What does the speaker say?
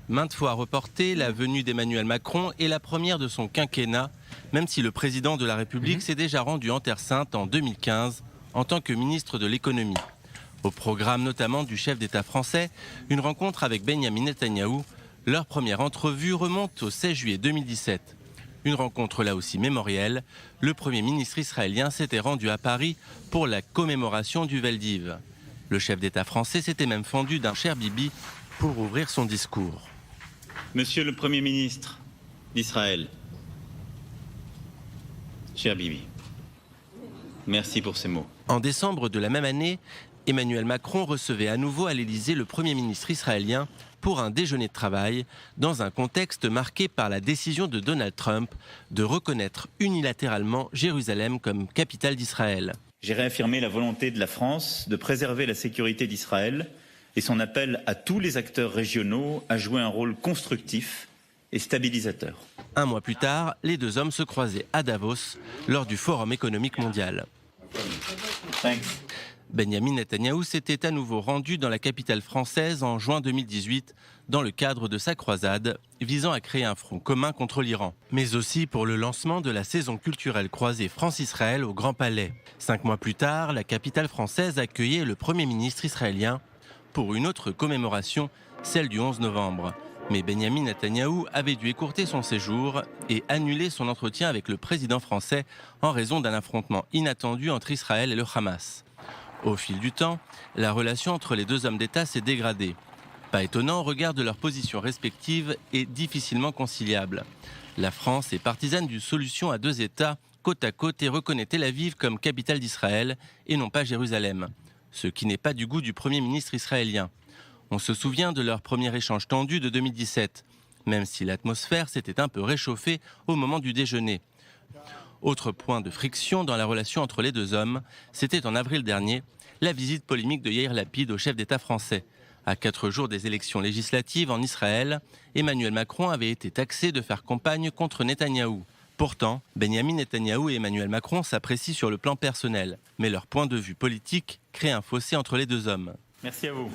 Maintes fois reportée, la venue d'Emmanuel Macron est la première de son quinquennat, même si le président de la République s'est déjà rendu en Terre Sainte en 2015 en tant que ministre de l'économie. Au programme notamment du chef d'État français, une rencontre avec Benyamin Netanyahou. Leur première entrevue remonte au 16 juillet 2017. Une rencontre là aussi mémorielle. Le Premier ministre israélien s'était rendu à Paris pour la commémoration du Veldiv. Le chef d'État français s'était même fendu d'un cher Bibi pour ouvrir son discours. Monsieur le Premier ministre d'Israël, cher Bibi, merci pour ces mots. En décembre de la même année, Emmanuel Macron recevait à nouveau à l'Élysée le Premier ministre israélien pour un déjeuner de travail dans un contexte marqué par la décision de Donald Trump de reconnaître unilatéralement Jérusalem comme capitale d'Israël. J'ai réaffirmé la volonté de la France de préserver la sécurité d'Israël et son appel à tous les acteurs régionaux à jouer un rôle constructif et stabilisateur. Un mois plus tard, les deux hommes se croisaient à Davos lors du Forum économique mondial. Thanks. Benyamin Netanyahou s'était à nouveau rendu dans la capitale française en juin 2018 dans le cadre de sa croisade visant à créer un front commun contre l'Iran, mais aussi pour le lancement de la saison culturelle croisée France-Israël au Grand Palais. 5 mois plus tard, la capitale française accueillait le Premier ministre israélien pour une autre commémoration, celle du 11 novembre. Mais Benyamin Netanyahou avait dû écourter son séjour et annuler son entretien avec le président français en raison d'un affrontement inattendu entre Israël et le Hamas. Au fil du temps, la relation entre les deux hommes d'État s'est dégradée. Pas étonnant au regard de leurs positions respectives et difficilement conciliables. La France est partisane d'une solution à deux États côte à côte et reconnaît Tel Aviv comme capitale d'Israël et non pas Jérusalem, ce qui n'est pas du goût du Premier ministre israélien. On se souvient de leur premier échange tendu de 2017, même si l'atmosphère s'était un peu réchauffée au moment du déjeuner. Autre point de friction dans la relation entre les deux hommes, c'était en avril dernier, la visite polémique de Yair Lapid au chef d'État français. À 4 jours des élections législatives en Israël, Emmanuel Macron avait été taxé de faire campagne contre Netanyahou. Pourtant, Benyamin Netanyahou et Emmanuel Macron s'apprécient sur le plan personnel, mais leur point de vue politique crée un fossé entre les deux hommes. Merci à vous.